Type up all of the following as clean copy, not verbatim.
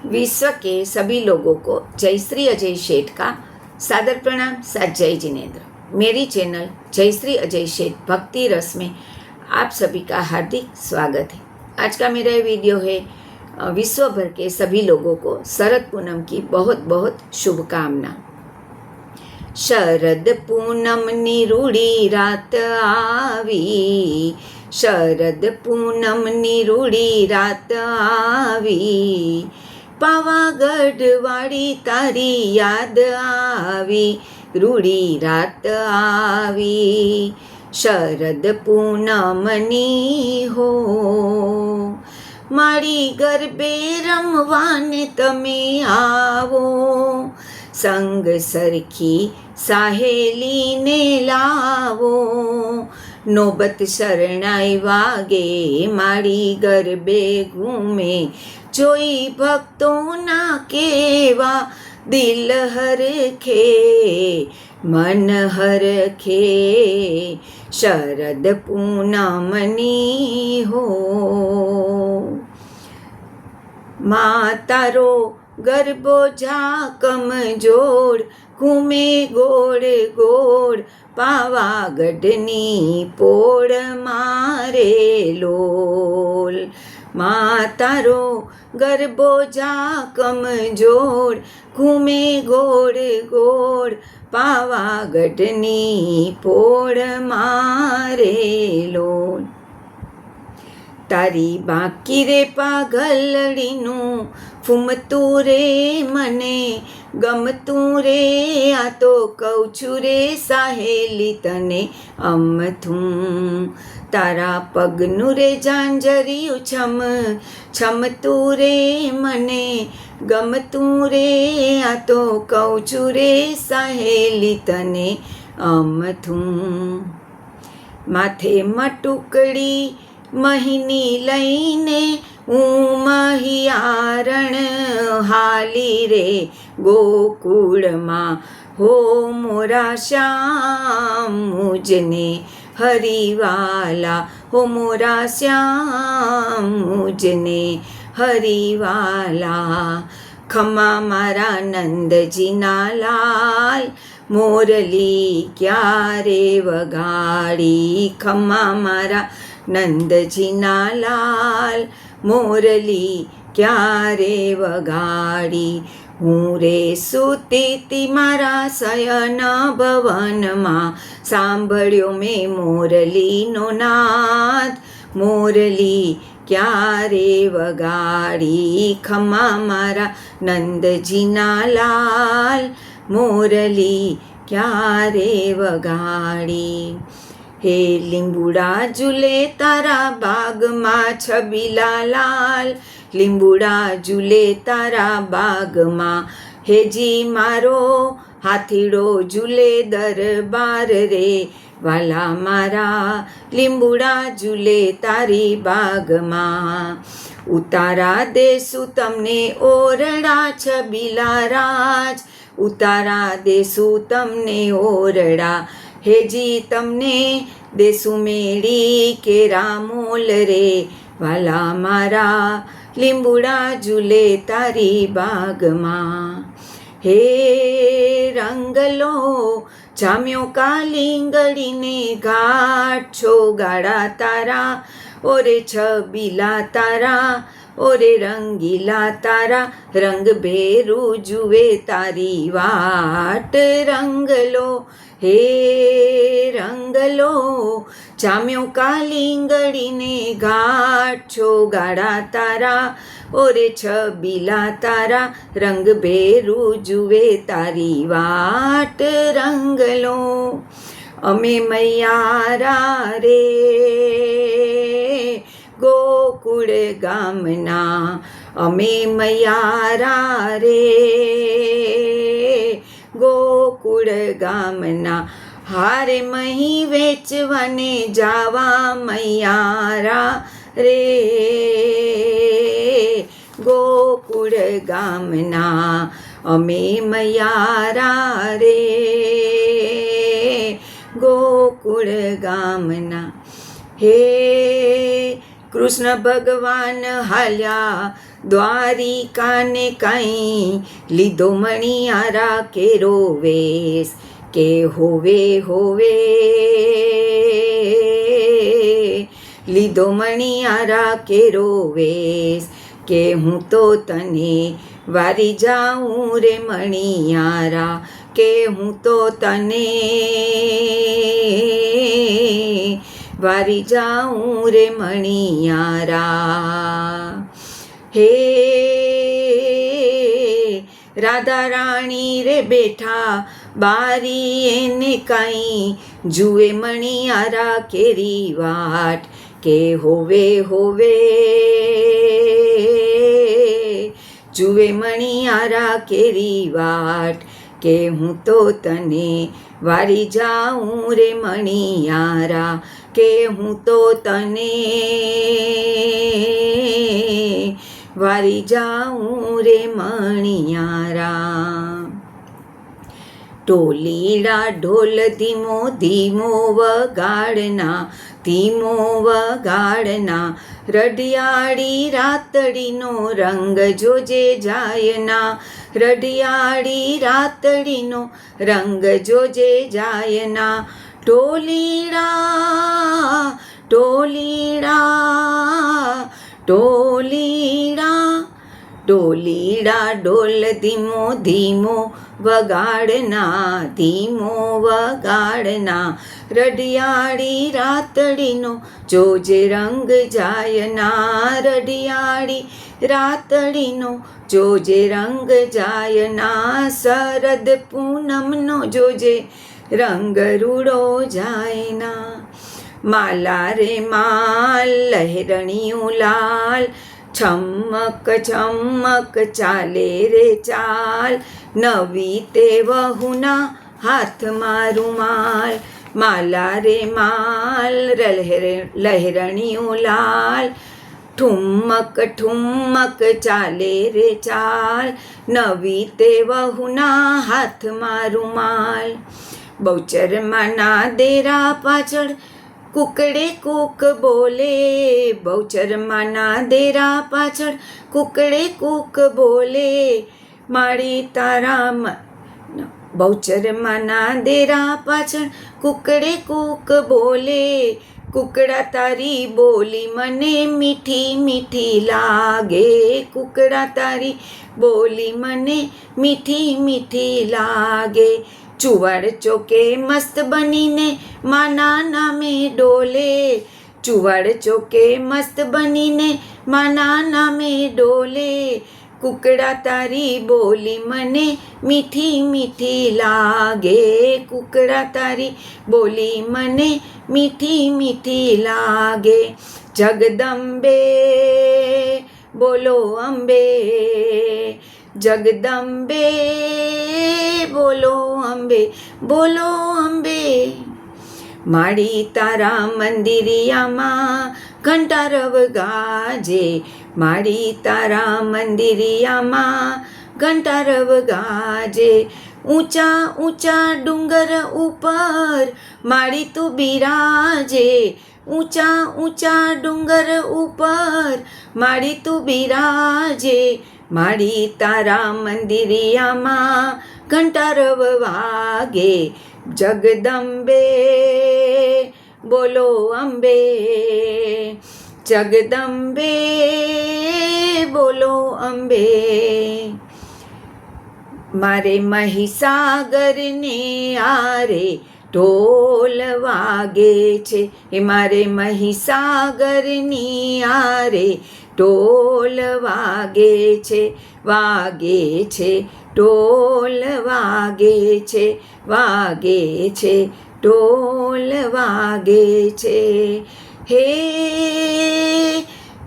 विश्व के सभी लोगों को जय श्री अजय शेठ का सादर प्रणाम। साथ जय जिनेन्द्र। मेरी चैनल जय श्री अजय शेठ भक्ति रस में आप सभी का हार्दिक स्वागत है। आज का मेरा ये वीडियो है विश्व भर के सभी लोगों को शरद पूनम की बहुत बहुत शुभकामना। शरद पूनम निरूड़ी रात आवी, शरद पूनम निरूड़ी रात आवी, पावागढ़ वाड़ी तारी याद आवी, रूड़ी रात आवी, शरद पूनमनी हो। मारी गरबे रमवाने तमे आवो, संग सरखी साहेली ने लावो, नौबत शरणाई वागे मारी गरबे घूमे, जोई भक्तों ना केवा दिल हरखे मन हरखे, शरद पूनमनी हो। मातारो गरबो झाकम जोड़, घूमे गोड़ गोड़, पावागढ़नी पोड़ मारे लोल। मातारो गरबो झाकम जोड़, घूमे गोड़ गोड़, पावागढ़नी पोड़ मारे लोल। तारी बाकी रे पागलड़ीનું ફૂમતું રે મને ગમતું રે, આ તો કહું છું રે સાહેલી તને અમથું, તારા પગનું રે ઝાંઝરિયું છમ છમતું રે મને ગમતું રે, આ તો કહું છું રે સાહેલી તને અમથું। માથે મટુકડી મહિની લઈને હું મહિયારણ હાલી રે ગોકુળમાં, હો મોરા શ્યામ મુજને હરિવાલા, હો મોરા શ્યામ મુજને હરિવાલા। ખમા મારા નંદજીના લાલ, મોરલી ક્યારે વગાડી, ખમા મારા નંદજીના લાલ, મોરલી ક્યારે વગાડી। હું રે સૂતી મારા શયન ભવનમાં, સાંભળ્યો મેં મોરલીનો નાદ, મોરલી ક્યારે વગાડી, ખમા મારા નંદજીના લાલ, મોરલી ક્યારે વગાડી। હે લીંબુડા ઝૂલે તારા બાગમાં છબીલા લાલ, લીંબુડા ઝૂલે તારા બાગમાં, હેજી મારો હાથીડો ઝૂલે દરબાર રે વાલા, મારા લીંબુડા ઝૂલે તારી બાગમાં। ઉતારા દેશું તમને ઓરડા છબીલા રાજ, ઉતારા દેશું તમને ઓરડા, હેજી તમને દેશું મેળી કેરા મોલ રે વાલા, મારા લીંબુડા ઝૂલે તારી બાગમાં। હે રંગલો જામ્યો કાલિંગડીને ઘાટ, છો ગાડા તારા ઓરે છબીલા તારા, ઓરે રંગીલા તારા, રંગ ભેરું જુએ તારી વાટ। રંગલો હે રંગલો જામ્યો કાલિંગડીને ઘાટ, છો ગાડા તારા ઓરે છબીલા તારા, રંગ ભેરું જુએ તારી વાટ। રંગલો અમે મૈયારા રે ગોકુળ ગામના, અમે મૈયારા રે ગોકુળ ગામના, હારે મહી વેચવાને જાવા મૈયારા રે ગોકુળ ગામના, અમે મૈયારા રે ગોકુળ ગામના। હે કૃષ્ણ ભગવાન હાલ્યા દ્વારિકાને કાંઈ લીધો મણિયારા કેરો વેશ, કે હોવે હોવે લીધો મણિયારા કેરો વેશ, કે હું તો તને વારી જાઉં રે મણિયારા, કે હું તો તને વારી જાઉં રે મણિયારા. હે રાધા રાણી રે બેઠા બારી, એને કાંઈ જુએ મણિયારા કેરી વાટ, કે હોવે હોવે જુએ મણિયારા કેરી વાટ, કે હું તો તને વારી જાઉં રે મણિયારા, કે હું તો તને વારી જાઉં રે મણિયારા. ટોલીડા ઢોલ ધીમો ધીમો વગાડના, ધીમો વગાડના, રઢિયાળી રાતડીનો રંગ જોજે જાયના, રઢિયાળી રાતડીનો રંગ જોજે જાયના. ટોલીડા ટોલીડા ટોલીડા ટોલીડા ઢોલ ધીમો ધીમો વગાડના, ધીમો વગાડના, રઢિયાળી રાતડીનો જોજે રંગ જાયના, રઢિયાળી રાતડીનો જોજે રંગ જાયના. શરદ પૂનમનો જોજે રંગ રૂડો જાયના. માલા રે માલ લહેરણિયું લાલ, છમક છમક ચાલે રે ચાલ, નવી તે વહુના હાથમાં રૂમાલ. માલા રે માલ લહેરણિયું લાલ, ઠુમક ઠુમક ચાલે રે ચાલ, નવી તે વહુના હાથમાં રૂમાલ. બહુચરમાં ના દેરા પાછળ કુકડે કૂક બોલે, બહુચરમાં ના દેરા પાછળ કુકડે કૂક બોલે, મારી તારા બહુચરમાં ના દેરા પાછળ કુકડે કૂક બોલે, કુકડા તારી બોલી મને મીઠી મીઠી લાગે, કુકડા તારી બોલી મને મીઠી મીઠી લાગે. ચુવાડ ચોકે મસ્ત બનીને માના નામે ડોલે, ચુવાડ ચોકે મસ્ત બનીને માના નામે ડોલે, કુકડા તારી બોલી મને મીઠી મીઠી લાગે, કુકડા તારી બોલી મને મીઠી મીઠી લાગે. જગદંબે બોલો અંબે, જગદંબે બોલો અંબે, બોલો અંબે. માડી તારા મંદિરિયામાં ઘંટારવ ગાજે, માડી તારા મંદિરિયામાં ઘંટારવ ગાજે. ઊંચા ઊંચા ડુંગર ઉપર માડી તું બિરાજે, ઊંચા ઊંચા ડુંગર ઉપર માડી તું બિરાજે. માડી તારા મંદિરિયામાં ઘંટારવ વાગે, જગદંબે બોલો અંબે, જગદંબે બોલો અંબે. મારે મહીસાગરને આરે ઢોલ વાગે છે, એ મારે મહીસાગરની આરે ઢોલ વાગે છે, વાગે છે ઢોલ વાગે છે, વાગે છે ઢોલ વાગે છે. હે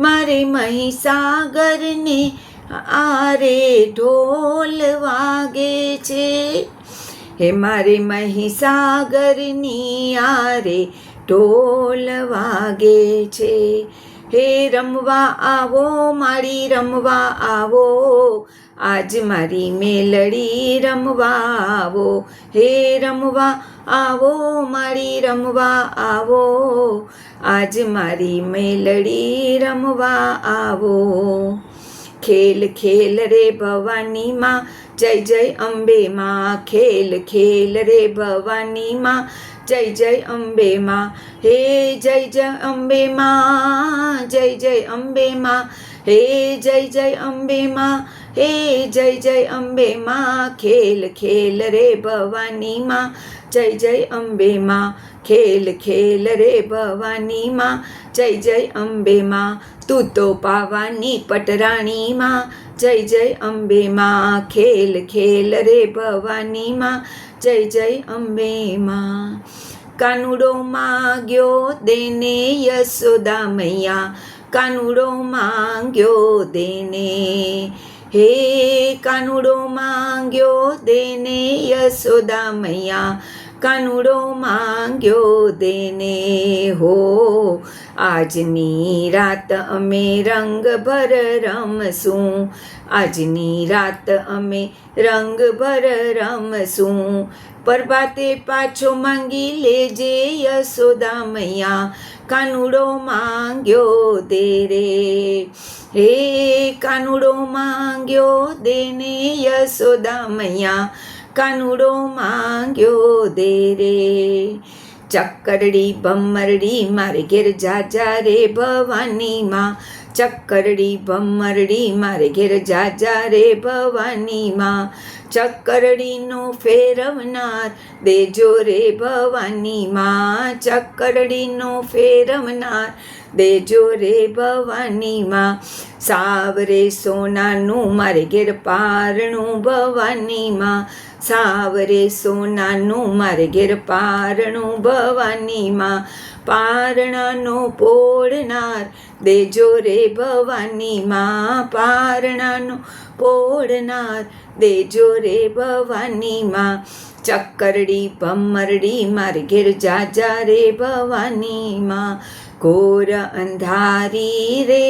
મારે મહીસાગરને આરે ઢોલ વાગે છે, હે મારે મહીસાગરની આરે ઢોલ વાગે છે. હે રમવા આવો મારી રમવા આવો, આજ મારી મેલડી રમવા આવો, હે રમવા આવો મારી રમવા આવો, આજ મારી મેલડી રમવા આવો. ખેલ ખેલ રે ભવાની માં, જય જય અંબે માં. ખેલ ખેલ રે ભવાની માં, જય જય અંબે માં. હે જય જય અંબે માં, જય જય અંબે માં. હે જય જય અંબે માં, હે જય જય અંબે માં. ખેલ ખેલ રે ભવાની માં, જય જય અંબે માં. ખેલ ખેલ રે ભવાની માં, જય જય અંબે માં. તું તો પાવાની પટરાણી માં, જય જય અંબે માં. ખેલ ખેલ રે ભવાની માં, જય જય અંબે માં. કાનુડો માંગ્યો દેને યશોદા મૈયા, કાનુડો માંગ્યો દેને. હે કાનુડો માંગ્યો દેને યશોદા મૈયા, કાનુડો માંગ્યો દેને. હો આજની રાત અમે રંગભર રમશું, આજની રાત અમે રંગભર રમશું. પ્રભાતે પાછો માંગી લેજે યશોદા મૈયા, કાનુડો માંગ્યો દે રે. હે કાનુડો માંગ્યો દેને યશોદા મૈયા, કાનુડો માંગ્યો દે રે. ચક્કરડી ભમરડી મારે ઘેર જાજા રે ભવાની માં, ચક્કરડી ભમરડી મારે ઘેર જાજા રે ભવાની માં. ચક્કરડીનો ફેરવનાર દેજો રે ભવાની માં, ચક્કરડીનો ફેરવનાર દેજો રે ભવાની માં. સાવરે સોનાનું મારે ઘેર પારણું ભવાની માં, સાવરે સોનાનું મારે ઘેર પારણું ભવાની માં. પારણાનો પોળનાર દેજો રે ભવાની માં, પારણાનો પોળનાર દેજો રે ભવાની માં. ચક્કરડી ભમરડી મારે ઘેર જાજા રે ભવાની માં. ઘોર અંધારી રે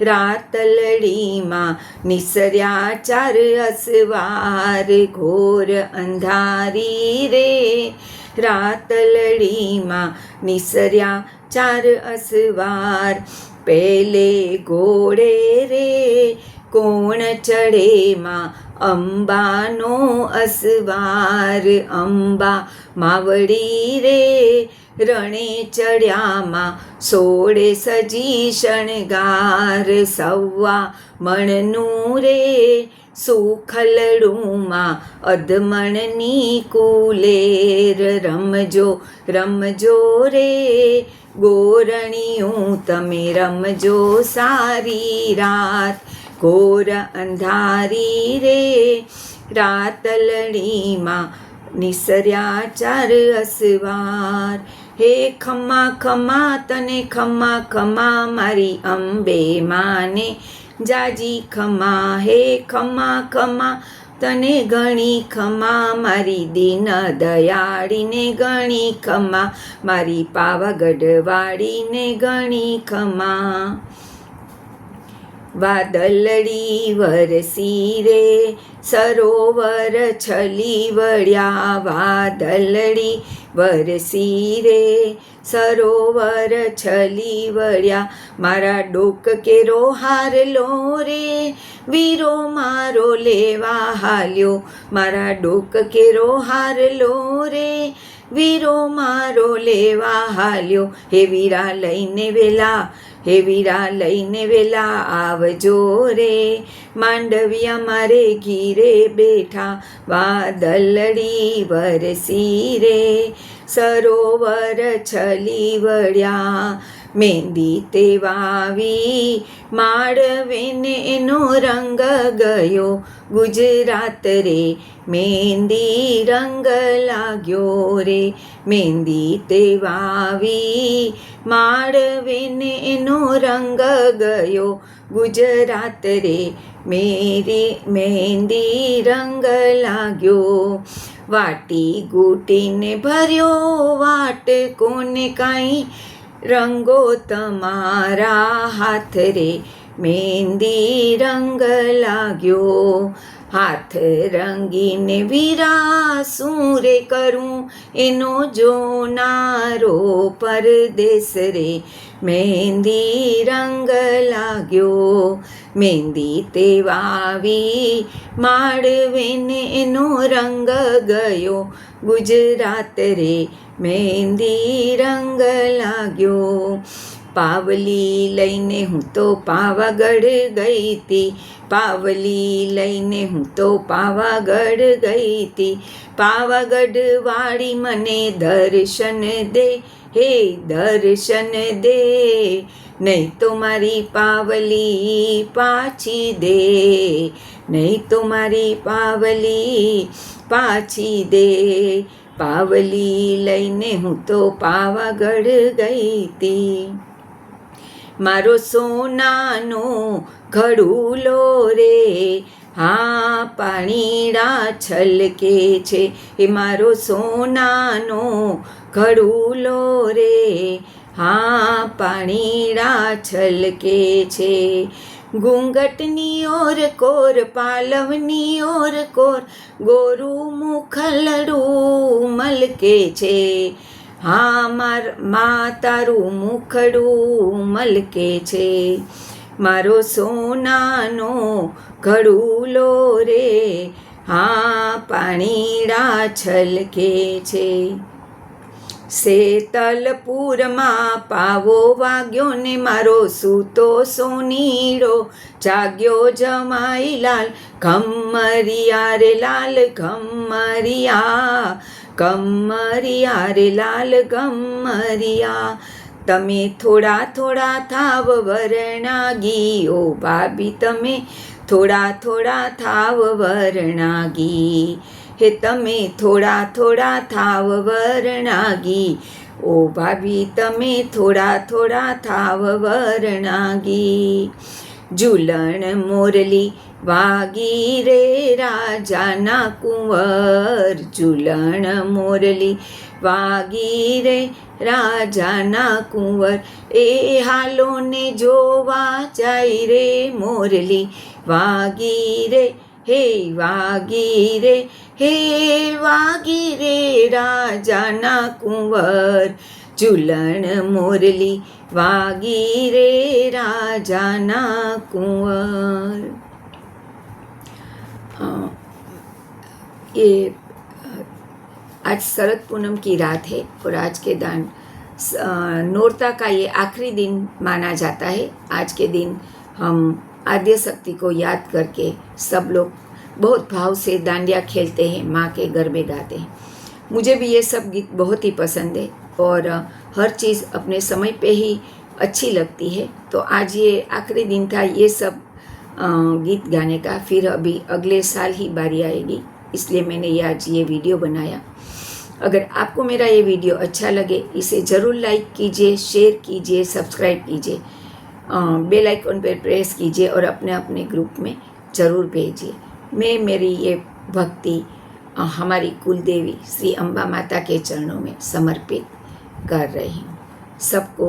રાતલડીમાં, નિસર્યા ચાર અસવાર. ઘોર અંધારી રે રાતલડીમાં, નિસર્યા ચાર અસવાર. પેલે ઘોડે રે કોણ ચડે માં, અંબાનો અસવાર. અંબા માવડી રે રણે ચડ્યામાં, સોળે સજી શણગાર. સવા મણનું રે સુખલડુમાં, અધમણની કુલેર. રમજો રમજો રે ગોરણિયું, તમે રમજો સારી રાત. ઘોર અંધારી રે રાતલડીમાં, નિસર્યા ચાર અસવાર. હે ખમ્મા ખમ્મા તને ખમ્મા ખમ્મા, મારી અંબે માને જાજી ખમ્મા. હે ખમ્મા ખમ્મા તને ઘણી ખમ્મા, મારી દીન દયાળીને ઘણી ખમ્મા, મારી પાવાગઢવાળીને ઘણી ખમ્મા. વાદળડી વરસી રે સરોવર છલી વળ્યા, વાદળડી વરસી રે સરોવર છલી વળ્યા. મારા ડોક કેરો હારલો રે વીરો મારો લેવા હાલ્યો, મારા ડોક કેરો હારલો રે વીરો મારો લેવા હાલ્યો. હે વીરા લઈને વેલા, હે વીરા લઈને વેલા આવજો રે, માંડવિયા મારે ઘીરે બેઠા. વાદળડી વરસી રે સરોવર છલી વળ્યા, મહેંદી તે વાવી માંડવેને એનો રંગ ગયો. ગુજરાત રે મહેંદી રંગ લાગ્યો રે, મહેંદી તે વાવી માંડવેને એનો રંગ ગયો. ગુજરાત રે મેરી મહેંદી રંગ લાગ્યો. વાટી ગૂટીને ભર્યો વાટ કોને કાંઈ, રંગો તમારા હાથ રે મહેંદી રંગ લાગ્યો. હાથ રંગીને વિરાસું રે કરું એનો જોનારો પરદેશ રે. મહેંદી રંગ લાગ્યો મહેંદી તે વાવી માંડવેને એનો રંગ ગયો ગુજરાત રે. મહેંદી રંગ લાગ્યો. પાવલી લઈને હું તો પાવાગઢ ગઈ તી. પાવલી લઈને હું તો પાવાગઢ ગઈ તી. પાવાગઢ વાળી મને દર્શન દે હે દર્શન દે. નહીં તો મારી પાવલી પાછી દે. નહીં તો મારી પાવલી પાછી દે. પાવલી લઈને હું તો પાવાગઢ ગઈ તી. મારો સોનાનો ઘડુલો રે હા પાણીડા છલકે છે. એ મારો સોનાનો ઘડુલો રે હા પાણીડા છલકે છે. ઘૂંઘટની ઓર કોર પાલવની ઓર કોર ગોરું મુખલડું મલકે છે. હા મા તારું મુખડું મલકે છે. મારો સોનાનો ઘડુલો રે હા પાણીડા છલકે છે. શેતલપુરમાં પાવો વાગ્યો ને મારો સૂતો સોનીડો જાગ્યો જમાઈ લાલ. ઘમરિયા રે લાલ ઘમરિયા ઘમરિયા રે લાલ ઘમરિયા. તમે થોડા થોડા થાવ વરણાગી ઓ ભાભી તમે થોડા થોડા થાવ વરણાગી. હે તમે થોડા થોડા થાવ વરણાગી ઓ ભાભી તમે થોડા થોડા થાવ વરણાગી. ઝૂલણ મોરલી વાગી રે રાજાના કુંવર. ઝૂલણ મોરલી વાગી રે રાજાના કુંવર. એ હાલો ને જોવા જાય રે મોરલી વાગી રે હે વાગી રે હે વાગી રે રાજાના કુંવર. ઝૂલણ મોરલી વાગી રે राजाना कुंवर। ये आज शरद पूनम की रात है और आज के दिन नोरता का ये आखिरी दिन माना जाता है। आज के दिन हम आद्य शक्ति को याद करके सब लोग बहुत भाव से डांडिया खेलते हैं, माँ के गरबे गाते हैं। मुझे भी ये सब गीत बहुत ही पसंद है और हर चीज़ अपने समय पे ही अच्छी लगती है। तो आज ये आखिरी दिन था ये सब गीत गाने का। फिर अभी अगले साल ही बारी आएगी, इसलिए मैंने ये आज ये वीडियो बनाया। अगर आपको मेरा ये वीडियो अच्छा लगे इसे ज़रूर लाइक कीजिए, शेयर कीजिए, सब्सक्राइब कीजिए, बेल आइकन पर प्रेस कीजिए और अपने अपने ग्रुप में ज़रूर भेजिए। मैं मेरी ये भक्ति हमारी कुलदेवी श्री अम्बा माता के चरणों में समर्पित कर रही हूँ। सबको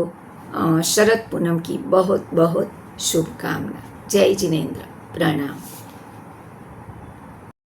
शरद पूनम की बहुत बहुत शुभकामना। जय जिनेंद्र, प्रणाम।